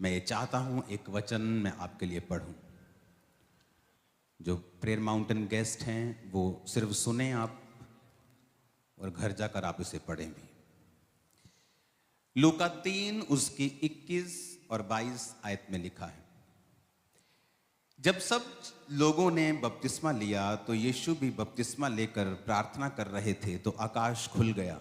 मैं ये चाहता हूं एक वचन मैं आपके लिए पढ़ूं। जो प्रेयर माउंटेन गेस्ट हैं वो सिर्फ सुने आप और घर जाकर आप इसे पढ़ें भी। लूका 3 उसकी 21 और 22 आयत में लिखा है, जब सब लोगों ने बपतिस्मा लिया तो यीशु भी बपतिस्मा लेकर प्रार्थना कर रहे थे तो आकाश खुल गया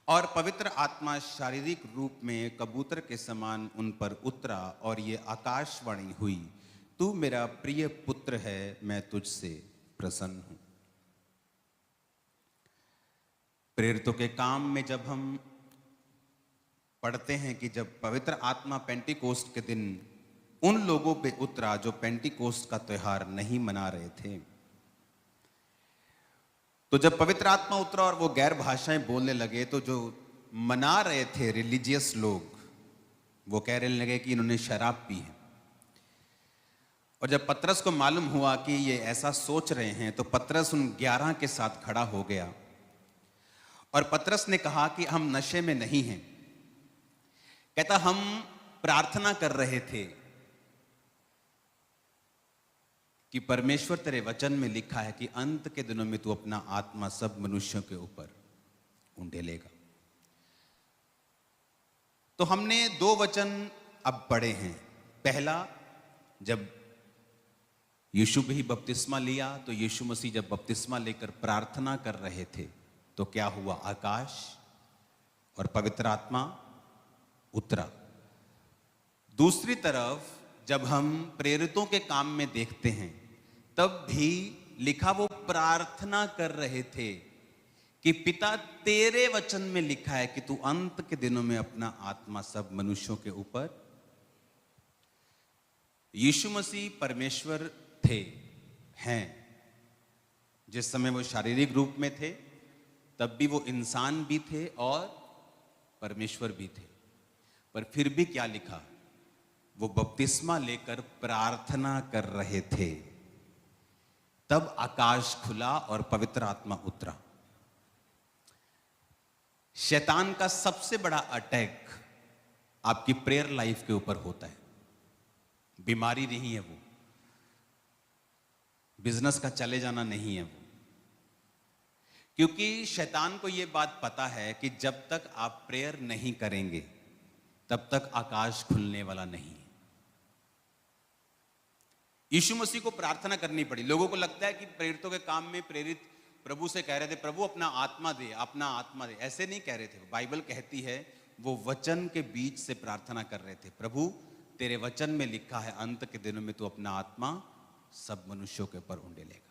और पवित्र आत्मा शारीरिक रूप में कबूतर के समान उन पर उतरा और ये आकाशवाणी हुई, तू मेरा प्रिय पुत्र है, मैं तुझसे प्रसन्न हूं। प्रेरितों के काम में जब हम पढ़ते हैं कि जब पवित्र आत्मा पेंटिकोस्ट के दिन उन लोगों पे उतरा जो पेंटिकोस्ट का त्योहार नहीं मना रहे थे, तो जब पवित्र आत्मा उतरा और वो गैर भाषाएं बोलने लगे तो जो मना रहे थे रिलीजियस लोग वो कहने लगे कि इन्होंने शराब पी है। और जब पतरस को मालूम हुआ कि ये ऐसा सोच रहे हैं तो पतरस उन 11 के साथ खड़ा हो गया और पतरस ने कहा कि हम नशे में नहीं हैं। कहता हम प्रार्थना कर रहे थे कि परमेश्वर तेरे वचन में लिखा है कि अंत के दिनों में तू अपना आत्मा सब मनुष्यों के ऊपर उंडेलेगा। तो हमने 2 वचन अब पढ़े हैं। पहला, जब यीशु भी बपतिस्मा लिया तो यीशु मसीह जब बपतिस्मा लेकर प्रार्थना कर रहे थे तो क्या हुआ, आकाश और पवित्र आत्मा उतरा। दूसरी तरफ जब हम प्रेरितों के काम में देखते हैं तब भी लिखा वो प्रार्थना कर रहे थे कि पिता तेरे वचन में लिखा है कि तू अंत के दिनों में अपना आत्मा सब मनुष्यों के ऊपर। यीशु मसीह परमेश्वर थे, हैं। जिस समय वो शारीरिक रूप में थे तब भी वो इंसान भी थे और परमेश्वर भी थे। पर फिर भी क्या लिखा, वो बपतिस्मा लेकर प्रार्थना कर रहे थे, तब आकाश खुला और पवित्र आत्मा उतरा। शैतान का सबसे बड़ा अटैक आपकी प्रेयर लाइफ के ऊपर होता है। बीमारी नहीं है वो, बिजनेस का चले जाना नहीं है वो, क्योंकि शैतान को यह बात पता है कि जब तक आप प्रेयर नहीं करेंगे तब तक आकाश खुलने वाला नहीं है। यीशु मसीह को प्रार्थना करनी पड़ी। लोगों को लगता है कि प्रेरितों के काम में प्रेरित प्रभु से कह रहे थे प्रभु अपना आत्मा दे, अपना आत्मा दे। ऐसे नहीं कह रहे थे। बाइबल कहती है वो वचन के बीच से प्रार्थना कर रहे थे, प्रभु तेरे वचन में लिखा है अंत के दिनों में तू अपना आत्मा सब मनुष्यों के ऊपर उंडेलेगा।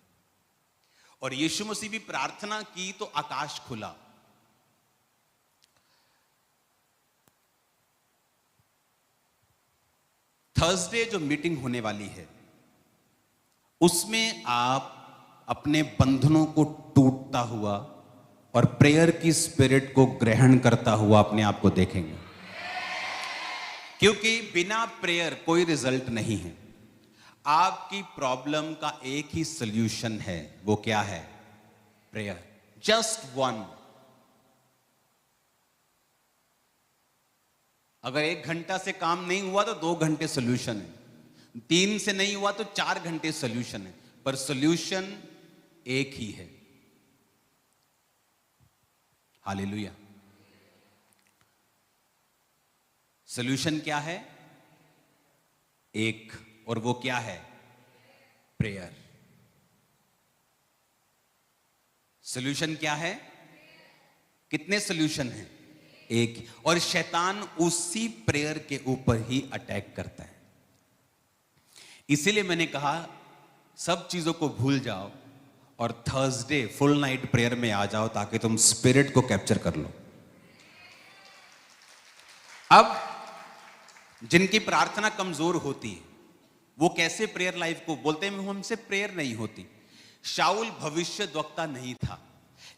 और यीशु मसीह भी प्रार्थना की तो आकाश खुला। थर्सडे जो मीटिंग होने वाली है उसमें आप अपने बंधनों को टूटता हुआ और प्रेयर की स्पिरिट को ग्रहण करता हुआ अपने आप को देखेंगे, क्योंकि बिना प्रेयर कोई रिजल्ट नहीं है। आपकी प्रॉब्लम का एक ही सॉल्यूशन है, वो क्या है, प्रेयर। Just one. अगर 1 घंटा से काम नहीं हुआ तो 2 घंटे सॉल्यूशन है, 3 से नहीं हुआ तो 4 घंटे सॉल्यूशन है, पर सॉल्यूशन एक ही है। हालेलुया। सॉल्यूशन क्या है, एक, और वो क्या है, प्रेयर। सॉल्यूशन क्या है, कितने सॉल्यूशन हैं, एक। और शैतान उसी प्रेयर के ऊपर ही अटैक करता है। इसीलिए मैंने कहा सब चीजों को भूल जाओ और थर्सडे फुल नाइट प्रेयर में आ जाओ ताकि तुम स्पिरिट को कैप्चर कर लो। अब जिनकी प्रार्थना कमजोर होती है वो कैसे प्रेयर लाइफ को बोलते हैं हमसे प्रेयर नहीं होती। शाऊल भविष्यद्वक्ता नहीं था,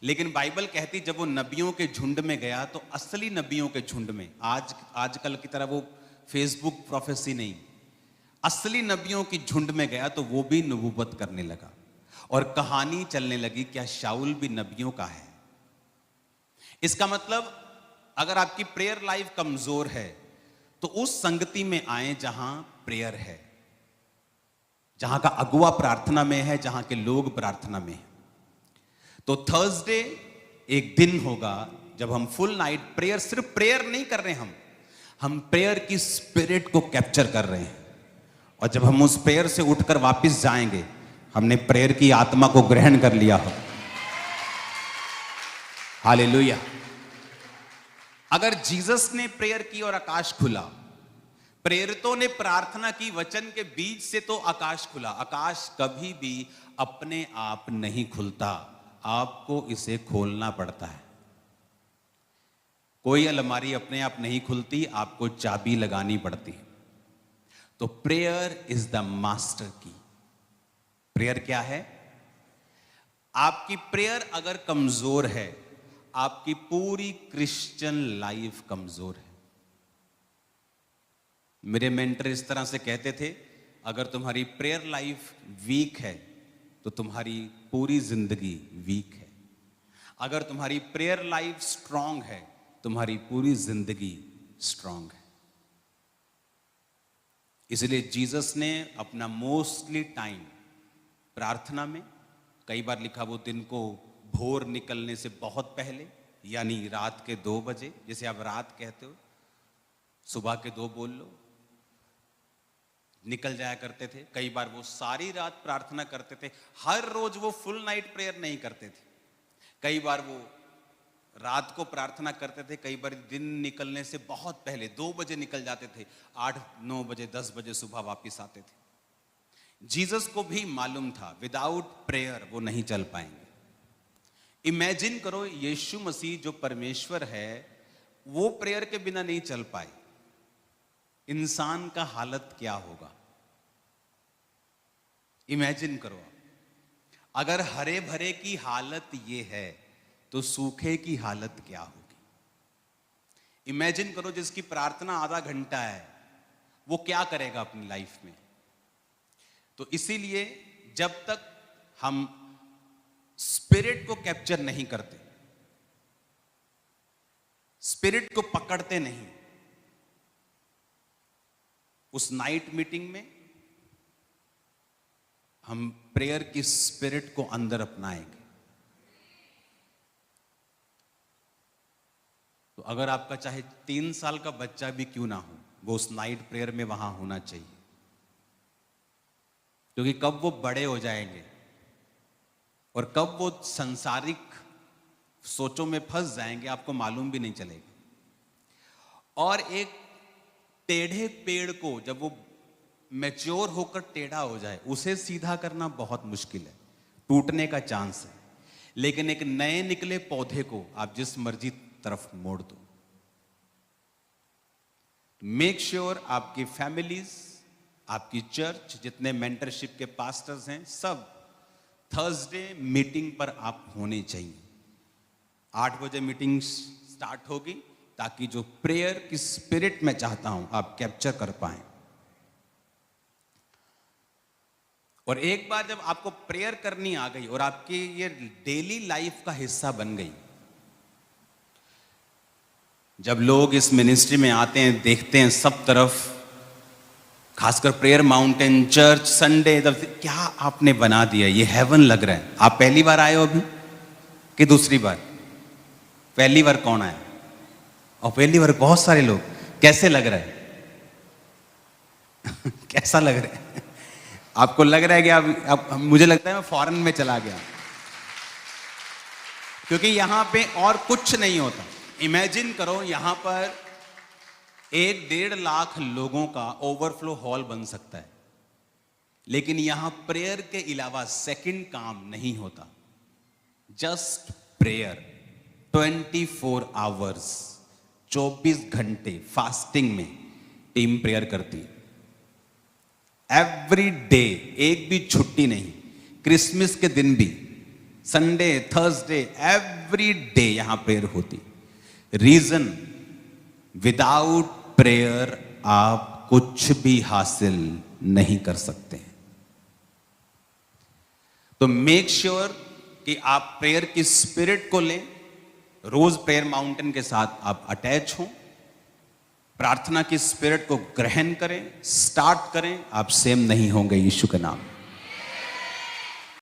लेकिन बाइबल कहती जब वो नबियों के झुंड में गया तो असली नबियों के झुंड में, आजकल की तरह वो फेसबुक प्रोफेसी नहीं, असली नबियों की झुंड में गया तो वो भी नबूवत करने लगा और कहानी चलने लगी क्या शाऊल भी नबियों का है। इसका मतलब अगर आपकी प्रेयर लाइफ कमजोर है तो उस संगति में आए जहां प्रेयर है, जहां का अगुआ प्रार्थना में है, जहां के लोग प्रार्थना में है। तो थर्सडे एक दिन होगा जब हम फुल नाइट प्रेयर, सिर्फ प्रेयर नहीं कर रहे, हम प्रेयर की स्पिरिट को कैप्चर कर रहे हैं। और जब हम उस प्रेयर से उठकर वापस जाएंगे, हमने प्रेयर की आत्मा को ग्रहण कर लिया हो। हालेलुया। अगर जीसस ने प्रेयर की और आकाश खुला, प्रेरितों ने प्रार्थना की वचन के बीच से, तो आकाश खुला। आकाश कभी भी अपने आप नहीं खुलता, आपको इसे खोलना पड़ता है। कोई अलमारी अपने आप नहीं खुलती, आपको चाबी लगानी पड़ती है। तो प्रेयर इज द मास्टर की। प्रेयर क्या है? आपकी प्रेयर अगर कमजोर है, आपकी पूरी क्रिश्चियन लाइफ कमजोर है। मेरे मेंटर इस तरह से कहते थे, अगर तुम्हारी प्रेयर लाइफ वीक है तो तुम्हारी पूरी जिंदगी वीक है। अगर तुम्हारी प्रेयर लाइफ स्ट्रांग है, तुम्हारी पूरी जिंदगी स्ट्रांग है। इसलिए जीसस ने अपना मोस्टली टाइम प्रार्थना में, कई बार लिखा वो दिन को भोर निकलने से बहुत पहले, यानी रात के 2 बजे, जैसे आप रात कहते हो, सुबह के 2 बोल लो, निकल जाया करते थे। कई बार वो सारी रात प्रार्थना करते थे। हर रोज वो फुल नाइट प्रेयर नहीं करते थे। कई बार वो रात को प्रार्थना करते थे, कई बार दिन निकलने से बहुत पहले 2 बजे निकल जाते थे, 8-9 बजे 10 बजे सुबह वापस आते थे। जीसस को भी मालूम था विदाउट प्रेयर वो नहीं चल पाएंगे। इमेजिन करो, यीशु मसीह जो परमेश्वर है वो प्रेयर के बिना नहीं चल पाए, इंसान का हालत क्या होगा? इमेजिन करो, अगर हरे भरे की हालत ये है तो सूखे की हालत क्या होगी? इमेजिन करो, जिसकी प्रार्थना आधा घंटा है वो क्या करेगा अपनी लाइफ में? तो इसीलिए जब तक हम स्पिरिट को कैप्चर नहीं करते, स्पिरिट को पकड़ते नहीं, उस नाइट मीटिंग में हम प्रेयर की स्पिरिट को अंदर अपनाएंगे। तो अगर आपका चाहे 3 साल का बच्चा भी क्यों ना हो, वो उस नाइट प्रेयर में वहां होना चाहिए। क्योंकि कब वो बड़े हो जाएंगे और कब वो संसारिक सोचों में फंस जाएंगे, आपको मालूम भी नहीं चलेगा। और एक टेढ़े पेड़ को जब वो मैच्योर होकर टेढ़ा हो जाए, उसे सीधा करना बहुत मुश्किल है, टूटने का चांस है। लेकिन एक नए निकले पौधे को आप जिस मर्जी तरफ मोड़ दो। मेक श्योर आपकी फैमिलीज, आपकी चर्च, जितने मेंटरशिप के पास्टर्स हैं, सब थर्सडे मीटिंग पर आप होने चाहिए। 8 बजे मीटिंग स्टार्ट होगी, ताकि जो प्रेयर की स्पिरिट मैं चाहता हूं आप कैप्चर कर पाएं। और एक बार जब आपको प्रेयर करनी आ गई और आपकी ये डेली लाइफ का हिस्सा बन गई, जब लोग इस मिनिस्ट्री में आते हैं, देखते हैं सब तरफ, खासकर प्रेयर माउंटेन चर्च संडे, क्या आपने बना दिया, ये हेवन लग रहा है। आप पहली बार आए हो अभी कि दूसरी बार? पहली बार कौन आया? और पहली बार बहुत सारे लोग। कैसे लग रहा है? कैसा लग रहा है? आपको लग रहा है कि आप मुझे लगता है मैं फॉरेन में चला गया, क्योंकि यहां पे और कुछ नहीं होता। इमेजिन करो, यहां पर 1-1.5 लाख लोगों का ओवरफ्लो हॉल बन सकता है, लेकिन यहां प्रेयर के अलावा सेकंड काम नहीं होता। जस्ट प्रेयर 24 आवर्स, 24 घंटे फास्टिंग में टीम प्रेयर करती है। एवरी डे, एक भी छुट्टी नहीं, क्रिसमस के दिन भी, संडे, थर्सडे, एवरी डे यहां प्रेयर होती। रीजन, विदाउट प्रेयर आप कुछ भी हासिल नहीं कर सकते। तो मेक श्योर कि आप प्रेयर की स्पिरिट को लें, रोज प्रेयर माउंटेन के साथ आप अटैच हों, प्रार्थना की स्पिरिट को ग्रहण करें, स्टार्ट करें, आप सेम नहीं होंगे यीशु का नाम।